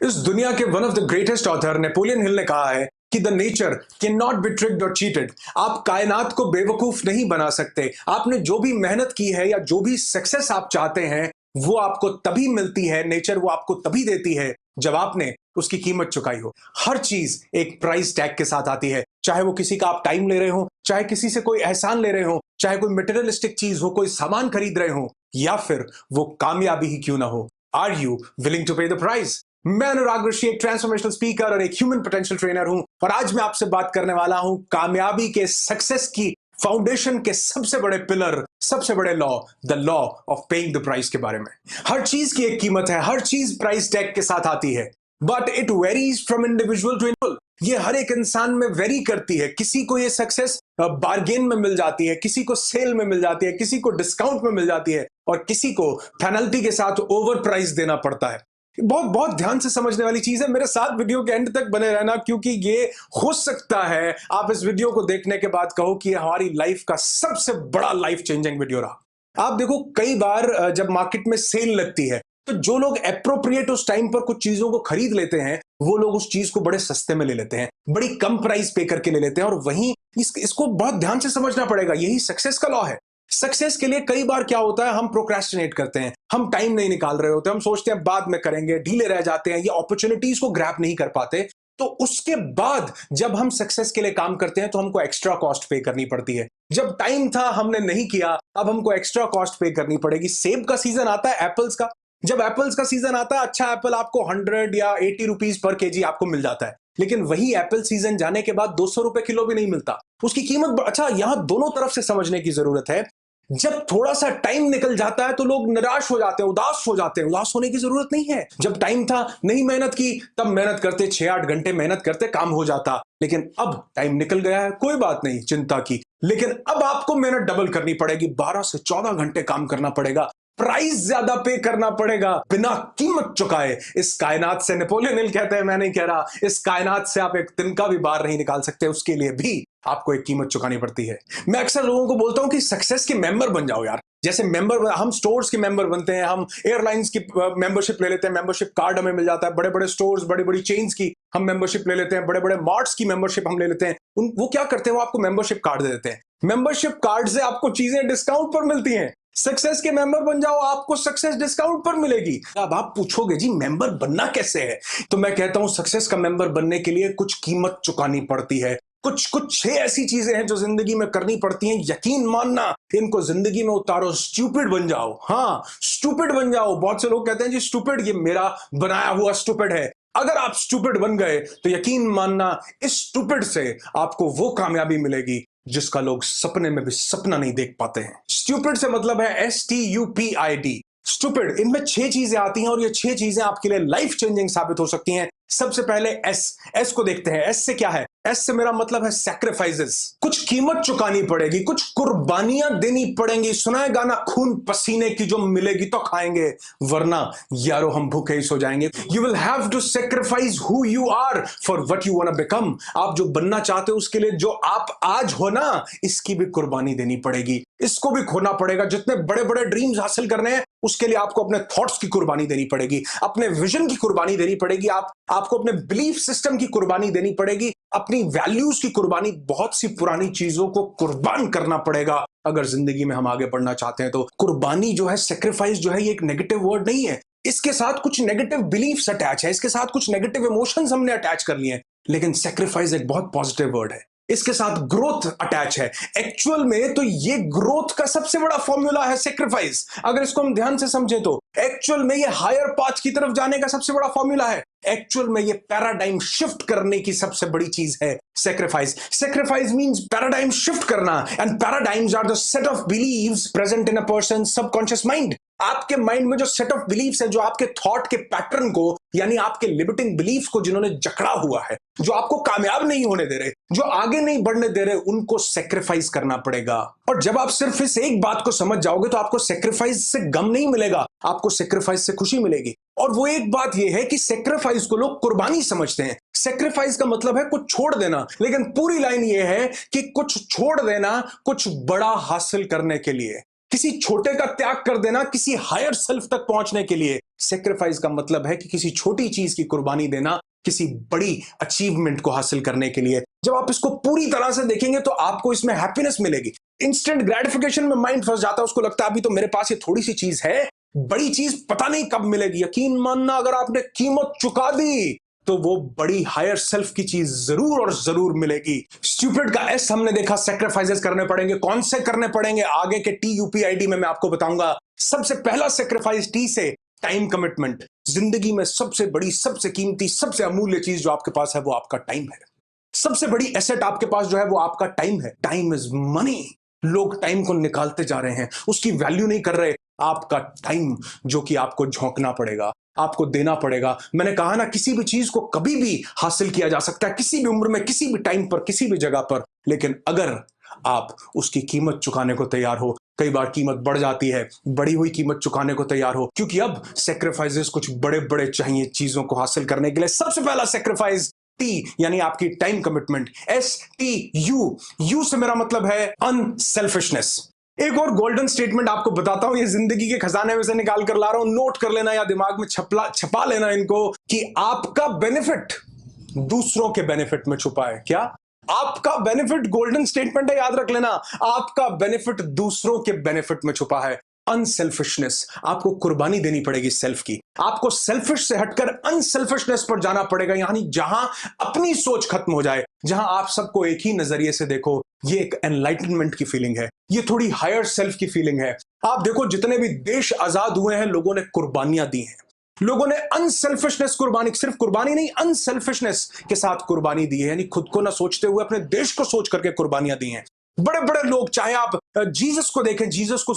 इस दुनिया के one of the greatest author Napoleon Hill ने कहा है कि the nature can not be tricked और चीटेड। आप कायनात को बेवकूफ नहीं बना सकते। आपने जो भी मेहनत की है या जो भी सक्सेस आप चाहते हैं वो आपको तभी मिलती है, नेचर वो आपको तभी देती है जब आपने उसकी कीमत चुकाई हो। हर चीज एक प्राइस टैग के साथ आती है, चाहे वो किसी का आप टाइम ले रहे हो, चाहे किसी से कोई एहसान ले रहे हो, चाहे कोई मटेरियलिस्टिक चीज हो, कोई सामान खरीद रहे हो, या फिर वो कामयाबी ही क्यों ना हो। आर यू विलिंग टू पे द प्राइस? मैं अनुराग ऋषि, एक ट्रांसफॉर्मेशनल स्पीकर और एक ह्यूमन पोटेंशियल ट्रेनर हूं, और आज मैं आपसे बात करने वाला हूं कामयाबी के, सक्सेस की फाउंडेशन के सबसे बड़े पिलर, सबसे बड़े law, the law of paying the price के बारे में। हर चीज की एक कीमत है, हर चीज प्राइस टैग के साथ आती है, but it varies from individual to individual. ये हर एक इंसान में वेरी करती है। किसी को ये सक्सेस बार्गेन में मिल जाती है, किसी को सेल में मिल जाती है, किसी को डिस्काउंट में मिल जाती है, और किसी को पेनल्टी के साथ ओवर प्राइस देना पड़ता है। बहुत बहुत ध्यान से समझने वाली चीज है। मेरे साथ वीडियो के एंड तक बने रहना, क्योंकि ये हो सकता है आप इस वीडियो को देखने के बाद कहो कि हमारी लाइफ का सबसे बड़ा लाइफ चेंजिंग वीडियो रहा। आप देखो, कई बार जब मार्केट में सेल लगती है तो जो लोग एप्रोप्रिएट उस टाइम पर कुछ चीजों को खरीद लेते हैं, वो लोग उस चीज को बड़े सस्ते में ले लेते हैं, बड़ी कम प्राइस पे करके ले लेते हैं। और वहीं इसको बहुत ध्यान से समझना पड़ेगा। यही सक्सेस का लॉ है। सक्सेस के लिए कई बार क्या होता है, हम प्रोक्रेस्टिनेट करते हैं, हम टाइम नहीं निकाल रहे होते, हम सोचते हैं बाद में करेंगे, ढीले रह जाते हैं, ये अपॉर्चुनिटीज को ग्रैब नहीं कर पाते। तो उसके बाद जब हम सक्सेस के लिए काम करते हैं तो हमको एक्स्ट्रा कॉस्ट पे करनी पड़ती है। जब टाइम था हमने नहीं किया, अब हमको एक्स्ट्रा कॉस्ट पे करनी पड़ेगी। सेब का सीजन आता है, एप्पल्स का, जब एप्पल्स का सीजन आता है, अच्छा एप्पल आपको 100 या 80 रुपीज पर केजी आपको मिल जाता है। लेकिन वही एप्पल सीजन जाने के बाद 200 रुपए किलो भी नहीं मिलता, उसकी कीमत। अच्छा, यहां दोनों तरफ से समझने की जरूरत है। जब थोड़ा सा टाइम निकल जाता है तो लोग निराश हो जाते हैं, उदास हो जाते हैं। उदास होने की जरूरत नहीं है। जब टाइम था, नहीं मेहनत की, तब मेहनत करते, 6-8 घंटे मेहनत करते, काम हो जाता। लेकिन अब टाइम निकल गया है, कोई बात नहीं चिंता की, लेकिन अब आपको मेहनत डबल करनी पड़ेगी। 12 से 14 घंटे काम करना पड़ेगा, प्राइस ज्यादा पे करना पड़ेगा, बिना कीमत चुकाए। इस कायनात से, नेपोलियन हिल कहते हैं, मैं नहीं कह रहा, इस कायनात से आप एक तिनका भी बाहर नहीं निकाल सकते। उसके लिए भी आपको एक कीमत चुकानी पड़ती है। मैं अक्सर लोगों को बोलता हूं कि सक्सेस के मेंबर बन जाओ यार। जैसे मेंबर, हम स्टोर्स के मेंबर बनते हैं, हम एयरलाइंस की मेंबरशिप ले लेते हैं, मेंबरशिप कार्ड हमें मिल जाता है। बड़े बड़े स्टोर्स, बड़ी बड़ी चेन्स की हम मेंबरशिप ले लेते हैं, बड़े बड़े मार्ट्स की मेंबरशिप हम ले लेते हैं। वो क्या करते हैं, वो आपको मेंबरशिप कार्ड दे देते हैं। मेंबरशिप कार्ड से आपको चीजें डिस्काउंट पर मिलती हैं। सक्सेस के मेंबर बन जाओ, आपको सक्सेस डिस्काउंट पर मिलेगी। अब आप पूछोगे जी मेंबर बनना कैसे है, तो मैं कहता हूं सक्सेस का मेंबर बनने के लिए कुछ कीमत चुकानी पड़ती है। कुछ 6 ऐसी चीजें हैं जो जिंदगी में करनी पड़ती हैं। यकीन मानना, इनको जिंदगी में उतारो। स्टूपिड बन जाओ। हाँ, स्टूपिड बन जाओ। बहुत से लोग कहते हैं जी स्टूपिड, ये मेरा बनाया हुआ स्टूपिड है। अगर आप स्टूपिड बन गए तो यकीन मानना, इस स्टूपिड से आपको वो कामयाबी मिलेगी जिसका लोग सपने में भी सपना नहीं देख पाते हैं। स्टूपिड से मतलब है STUPID, स्टूपिड। इनमें 6 चीजें आती हैं और ये 6 चीजें आपके लिए लाइफ चेंजिंग साबित हो सकती हैं। सबसे पहले S को देखते हैं। S से क्या है? S से मेरा मतलब है सैक्रिफाइसेस। कुछ कीमत चुकानी पड़ेगी, कुछ कुर्बानियां देनी पड़ेंगी। सुना है गाना, खून पसीने की जो मिलेगी तो खाएंगे, वरना यारो हम भूखे ही सो जाएंगे। You will have to sacrifice who you are for what you want to become. आप जो बनना चाहते हो उसके लिए जो आप आज हो ना, इसकी भी कुर्बानी देनी पड़ेगी, इसको भी खोना पड़ेगा। जितने बड़े बड़े ड्रीम्स हासिल करने हैं उसके लिए आपको अपने थॉट्स की कुर्बानी देनी पड़ेगी, अपने विजन की कुर्बानी देनी पड़ेगी, आपको अपने बिलीफ सिस्टम की कुर्बानी देनी पड़ेगी, अपनी वैल्यूज की कुर्बानी। बहुत सी पुरानी चीजों को कुर्बान करना पड़ेगा अगर जिंदगी में हम आगे बढ़ना चाहते हैं। तो कुर्बानी जो है, सेक्रीफाइस जो है, ये एक नेगेटिव वर्ड नहीं है। इसके साथ कुछ नेगेटिव बिलीफ्स अटैच है, इसके साथ कुछ नेगेटिव इमोशंस हमने अटैच कर लिए हैं। लेकिन सेक्रीफाइस एक बहुत पॉजिटिव वर्ड है। इसके साथ ग्रोथ अटैच है। एक्चुअल में तो ये ग्रोथ का सबसे बड़ा फॉर्मूला है सेक्रीफाइस। अगर इसको हम ध्यान से समझे तो एक्चुअल में ये हायर पाथ की तरफ जाने का सबसे बड़ा फॉर्मूला है। एक्चुअल में ये पैराडाइम शिफ्ट करने की सबसे बड़ी चीज है sacrifice. Sacrifice means paradigm shift करना, and paradigms are the set of beliefs present in a person's subconscious mind. आपके माइंड में जो सेट ऑफ बिलीव्स है, जो आपके थॉट के पैटर्न को, यानी आपके लिमिटिंग बिलीव्स को जिन्होंने जकड़ा हुआ है, जो आपको कामयाब नहीं होने दे रहे, जो आगे नहीं बढ़ने दे रहे, उनको सेक्रीफाइस करना पड़ेगा। और जब आप सिर्फ इस एक बात को समझ जाओगे तो आपको सेक्रीफाइस से गम नहीं मिलेगा, आपको सेक्रीफाइस से खुशी मिलेगी। और वो एक बात यह है कि सेक्रीफाइस को लोग कुर्बानी समझते हैं। सेक्रीफाइस का मतलब है कुछ छोड़ देना, लेकिन पूरी लाइन यह है कि कुछ छोड़ देना कुछ बड़ा हासिल करने के लिए। किसी छोटे का त्याग कर देना किसी हायर सेल्फ तक पहुंचने के लिए। सेक्रीफाइस का मतलब है कि किसी छोटी चीज की कुर्बानी देना किसी बड़ी अचीवमेंट को हासिल करने के लिए। जब आप इसको पूरी तरह से देखेंगे तो आपको इसमें हैप्पीनेस मिलेगी। इंस्टेंट ग्रेटिफिकेशन में माइंड फंस जाता है, उसको लगता है अभी तो मेरे पास ये थोड़ी सी चीज है, बड़ी चीज पता नहीं कब मिलेगी। यकीन मानना, अगर आपने कीमत चुका दी तो वो बड़ी हायर सेल्फ की चीज जरूर और जरूर मिलेगी। स्टूपिड का एस हमने देखा, सेक्रीफाइसेस करने पड़ेंगे। कौन से करने पड़ेंगे आगे के TUPID में मैं आपको बताऊंगा। सबसे पहला सेक्रीफाइस टी से टाइम कमिटमेंट। जिंदगी में सबसे बड़ी, सबसे कीमती, सबसे अमूल्य चीज जो आपके पास है वो आपका टाइम है। सबसे बड़ी एसेट आपके पास जो है वो आपका टाइम है। Time is money. लोग टाइम को निकालते जा रहे हैं, उसकी वैल्यू नहीं कर रहे। आपका टाइम जो कि आपको झोंकना पड़ेगा, आपको देना पड़ेगा। मैंने कहा ना, किसी भी चीज को कभी भी हासिल किया जा सकता है, किसी भी उम्र में, किसी भी टाइम पर, किसी भी जगह पर, लेकिन अगर आप उसकी कीमत चुकाने को तैयार हो। कई बार कीमत बढ़ जाती है, बढ़ी हुई कीमत चुकाने को तैयार हो, क्योंकि अब सेक्रीफाइसेस कुछ बड़े बड़े चाहिए चीजों को हासिल करने के लिए। सबसे पहला सेक्रीफाइस टी यानी आपकी टाइम कमिटमेंट। STU, यू से मेरा मतलब है अनसेल्फिशनेस। एक और गोल्डन स्टेटमेंट आपको बताता हूं, ये जिंदगी के खजाने में से निकाल कर ला रहा हूं, नोट कर लेना या दिमाग में छपा लेना इनको, कि आपका बेनिफिट दूसरों के बेनिफिट में छुपा है। क्या? आपका बेनिफिट, गोल्डन स्टेटमेंट है, याद रख लेना, आपका बेनिफिट दूसरों के बेनिफिट में छुपा है। अनसेल्फिशनेस, आपको कुर्बानी देनी पड़ेगी सेल्फ की। आपको सेल्फिश से हटकर अनसेल्फिशनेस पर जाना पड़ेगा, यानी जहां अपनी सोच खत्म हो जाए, जहां आप सबको एक ही नजरिए से देखो। ये एक एनलाइटनमेंट की फीलिंग है, ये थोड़ी हायर सेल्फ की फीलिंग है। आप देखो, जितने भी देश आजाद हुए हैं, लोगों ने कुर्बानियां दी हैं। लोगों ने अनसेल्फिशनेस कुर्बानी, सिर्फ कुर्बानी नहीं, अनसेल्फिशनेस के साथ कुर्बानी दी है, यानी खुद को ना सोचते हुए अपने देश को सोच करके कुर्बानियां दी हैं। बड़े बड़े लोग, चाहे आप जीसस को देखें, जीसस को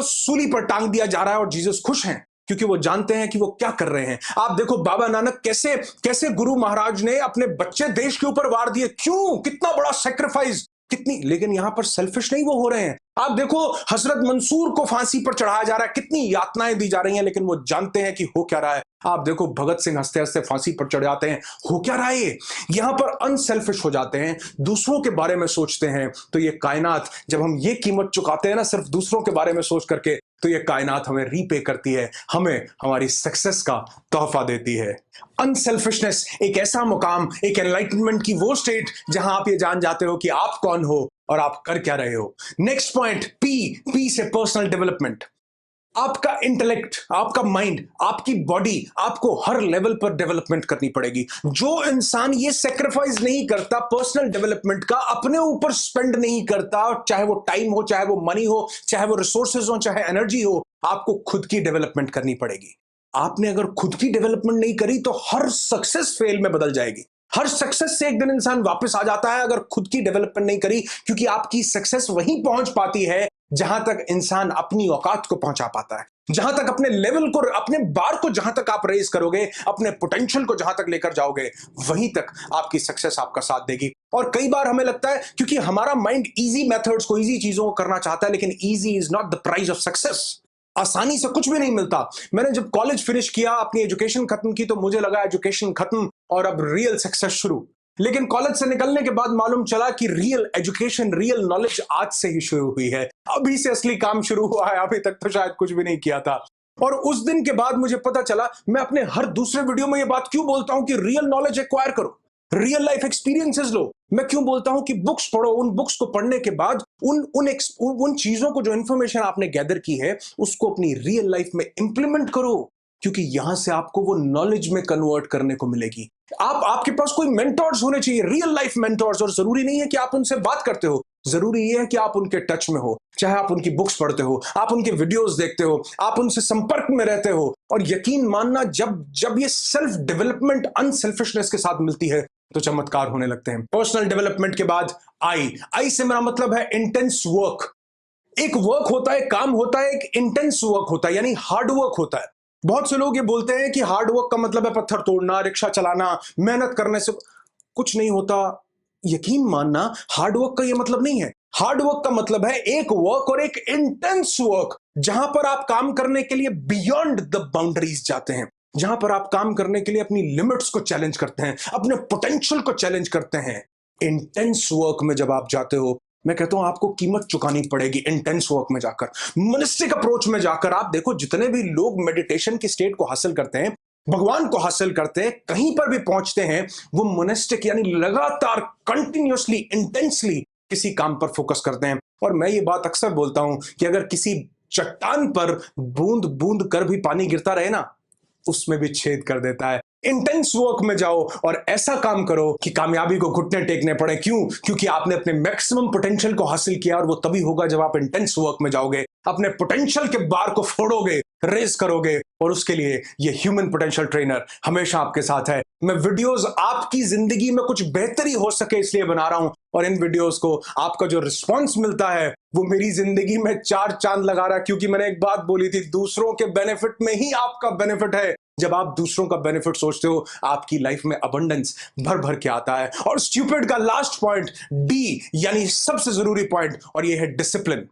सूली पर टांग दिया जा रहा है और जीसस खुश हैं, क्योंकि वो जानते हैं कि वो क्या कर रहे हैं। आप देखो बाबा नानक, कैसे कैसे गुरु महाराज ने अपने बच्चे देश के ऊपर वार दिए। क्यों? कितना बड़ा सेक्रीफाइस, कितनी, लेकिन यहां पर सेल्फिश नहीं वो हो रहे हैं। आप देखो, हजरत मंसूर को फांसी पर चढ़ाया जा रहा है, कितनी यातनाएं दी जा रही हैं, लेकिन वो जानते हैं कि हो क्या रहा है। आप देखो, भगत सिंह हंसते हंसते फांसी पर चढ़ जाते हैं, हो क्या रहा है ये। यहां पर अनसेल्फिश हो जाते हैं, दूसरों के बारे में सोचते हैं। तो ये कायनात, जब हम ये कीमत चुकाते हैं ना सिर्फ दूसरों के बारे में सोच करके, तो ये कायनात हमें रीपे करती है, हमें हमारी सक्सेस का तोहफा देती है। अनसेल्फिशनेस एक ऐसा मुकाम, एक एनलाइटनमेंट की वो स्टेट जहां आप ये जान जाते हो कि आप कौन हो और आप कर क्या रहे हो। नेक्स्ट पॉइंट, पी से पर्सनल डेवलपमेंट। आपका इंटेलेक्ट, आपका माइंड, आपकी बॉडी, आपको हर लेवल पर डेवलपमेंट करनी पड़ेगी। जो इंसान ये सेक्रीफाइस नहीं करता पर्सनल डेवलपमेंट का, अपने ऊपर स्पेंड नहीं करता, चाहे वो टाइम हो, चाहे वो मनी हो, चाहे वो रिसोर्सेज हो, चाहे एनर्जी हो, आपको खुद की डेवलपमेंट करनी पड़ेगी। आपने अगर खुद की डेवलपमेंट नहीं करी तो हर सक्सेस फेल में बदल जाएगी। हर सक्सेस से एक दिन इंसान वापस आ जाता है अगर खुद की डेवलपमेंट नहीं करी, क्योंकि आपकी सक्सेस वहीं पहुंच पाती है जहां तक इंसान अपनी औकात को पहुंचा पाता है, जहां तक अपने लेवल को, अपने बार को जहां तक आप रेज करोगे, अपने पोटेंशियल को जहां तक लेकर जाओगे, वहीं तक आपकी सक्सेस आपका साथ देगी। और कई बार हमें लगता है, क्योंकि हमारा माइंड इजी मेथड्स को, इजी चीजों को करना चाहता है, लेकिन easy is not the price of success. आसानी से कुछ भी नहीं मिलता। मैंने जब कॉलेज फिनिश किया, अपनी एजुकेशन खत्म की, तो मुझे लगा एजुकेशन खत्म और अब रियल सक्सेस शुरू। लेकिन कॉलेज से निकलने के बाद मालूम चला कि रियल एजुकेशन, रियल नॉलेज आज से ही शुरू हुई है। अभी से असली काम शुरू हुआ है, अभी तक तो शायद कुछ भी नहीं किया था। और उस दिन के बाद मुझे पता चला, मैं अपने हर दूसरे वीडियो में ये बात क्यों बोलता हूं कि रियल नॉलेज एक्वायर करो, रियल लाइफ एक्सपीरियंसेस लो। मैं क्यों बोलता हूं कि बुक्स पढ़ो, उन बुक्स को पढ़ने के बाद उन चीजों को, जो इंफॉर्मेशन आपने गैदर की है, उसको अपनी रियल लाइफ में इंप्लीमेंट करो, क्योंकि यहां से आपको वो नॉलेज में कन्वर्ट करने को मिलेगी। आपके पास कोई मेंटर्स होने चाहिए, रियल लाइफ मेंटर्स। और जरूरी नहीं है कि आप उनसे बात करते हो, जरूरी ये है कि आप उनके टच में हो, चाहे आप उनकी बुक्स पढ़ते हो, आप उनके वीडियोस देखते हो, आप उनसे संपर्क में रहते हो। और यकीन मानना, जब ये सेल्फ डेवलपमेंट अनसेल्फिशनेस के साथ मिलती है तो चमत्कार होने लगते हैं। पर्सनल डेवलपमेंट के बाद आई से मेरा मतलब है इंटेंस वर्क। एक वर्क होता है, काम होता है, एक इंटेंस वर्क होता है, यानी हार्ड वर्क होता है। बहुत से लोग ये बोलते हैं कि हार्ड वर्क का मतलब है पत्थर तोड़ना, रिक्शा चलाना, मेहनत करने से कुछ नहीं होता। यकीन मानना, हार्ड वर्क का ये मतलब नहीं है। हार्ड वर्क का मतलब है एक वर्क, और एक इंटेंस वर्क, जहां पर आप काम करने के लिए बियॉन्ड द बाउंड्रीज जाते हैं, जहां पर आप काम करने के लिए अपनी लिमिट्स को चैलेंज करते हैं, अपने पोटेंशियल को चैलेंज करते हैं। इंटेंस वर्क में जब आप जाते हो मैं कहता हूं आपको कीमत चुकानी पड़ेगी इंटेंस वर्क में जाकर, मनिस्टिक अप्रोच में जाकर। आप देखो जितने भी लोग मेडिटेशन की स्टेट को हासिल करते हैं, भगवान को हासिल करते हैं, कहीं पर भी पहुंचते हैं, वो मोनेस्टिक यानी लगातार कंटिन्यूअसली इंटेंसली किसी काम पर फोकस करते हैं। और मैं ये बात अक्सर बोलता हूं कि अगर किसी चट्टान पर बूंद बूंद कर भी पानी गिरता रहे ना, उसमें भी छेद कर देता है। इंटेंस वर्क में जाओ और ऐसा काम करो कि कामयाबी को घुटने टेकने पड़े। क्यों? क्योंकि आपने अपने मैक्सिमम पोटेंशियल को हासिल किया, और वो तभी होगा जब आप इंटेंस वर्क में जाओगे, अपने पोटेंशियल के बार को फोड़ोगे, रेस करोगे। और उसके लिए ये ह्यूमन पोटेंशियल ट्रेनर हमेशा आपके साथ है। मैं वीडियोस आपकी जिंदगी में कुछ बेहतरी हो सके इसलिए बना रहा हूं, और इन वीडियोस को आपका जो रिस्पांस मिलता है वो मेरी जिंदगी में 4 चांद लगा रहा है। क्योंकि मैंने एक बात बोली थी, दूसरों के बेनिफिट में ही आपका बेनिफिट है। जब आप दूसरों का बेनिफिट सोचते हो, आपकी लाइफ में अबंडेंस भर भर के आता है। और स्टूपिड का लास्ट पॉइंट, डी यानी सबसे जरूरी पॉइंट, और ये है डिसिप्लिन।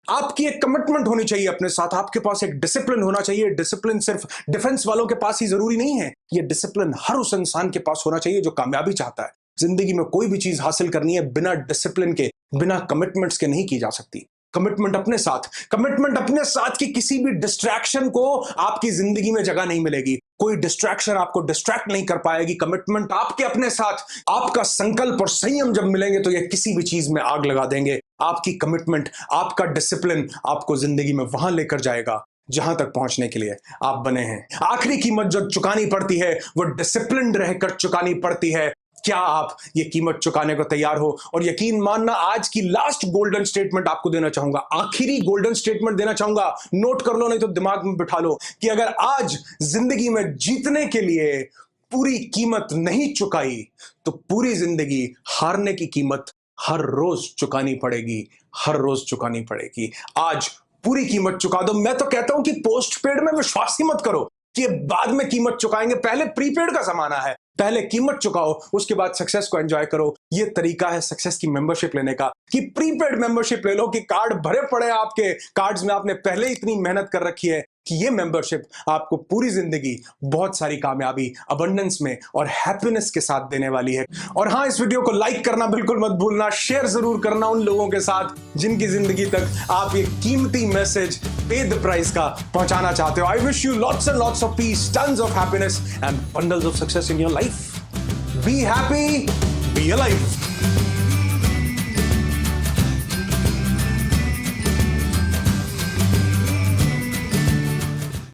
आपकी एक कमिटमेंट होनी चाहिए अपने साथ, आपके पास एक डिसिप्लिन होना चाहिए। डिसिप्लिन सिर्फ डिफेंस वालों के पास ही जरूरी नहीं है, ये डिसिप्लिन हर उस इंसान के पास होना चाहिए जो कामयाबी चाहता है। जिंदगी में कोई भी चीज हासिल करनी है, बिना डिसिप्लिन के, बिना कमिटमेंट्स के नहीं की जा सकती। कमिटमेंट अपने साथ की किसी भी डिस्ट्रैक्शन को आपकी जिंदगी में जगह नहीं मिलेगी। कोई डिस्ट्रैक्शन आपको डिस्ट्रैक्ट नहीं कर पाएगी। कमिटमेंट आपके अपने साथ, आपका संकल्प और संयम जब मिलेंगे तो ये किसी भी चीज में आग लगा देंगे। आपकी कमिटमेंट, आपका डिसिप्लिन आपको जिंदगी में वहां लेकर जाएगा जहां तक पहुंचने के लिए आप बने हैं। आखिरी कीमत जो चुकानी पड़ती है वो डिसिप्लिन रहकर चुकानी पड़ती है। क्या आप ये कीमत चुकाने को तैयार हो? और यकीन मानना, आज की लास्ट गोल्डन स्टेटमेंट आपको देना चाहूंगा, आखिरी गोल्डन स्टेटमेंट देना चाहूंगा। नोट कर लो, नहीं तो दिमाग में बिठा लो, कि अगर आज जिंदगी में जीतने के लिए पूरी कीमत नहीं चुकाई तो पूरी जिंदगी हारने की कीमत हर रोज चुकानी पड़ेगी, हर रोज चुकानी पड़ेगी। आज पूरी कीमत चुका दो। मैं तो कहता हूं कि पोस्ट पेड में विश्वास ही मत करो कि बाद में कीमत चुकाएंगे। पहले प्रीपेड का जमाना है, पहले कीमत चुकाओ, उसके बाद सक्सेस को एंजॉय करो। ये तरीका है सक्सेस की मेंबरशिप लेने का, कि प्रीपेड मेंबरशिप ले लो, कि कार्ड भरे पड़े आपके, कार्ड्स में आपने पहले इतनी मेहनत कर रखी है कि ये मेंबरशिप आपको पूरी जिंदगी बहुत सारी कामयाबी, अबंडेंस में और हैप्पीनेस के साथ देने वाली है। और हाँ, इस वीडियो को लाइक करना बिल्कुल मत भूलना, शेयर जरूर करना उन लोगों के साथ जिनकी जिंदगी तक आप ये कीमती मैसेज पे द प्राइस का पहुंचाना चाहते हो। I wish you lots and lots of peace, tons of happiness and bundles of success in your life. Be happy, be alive.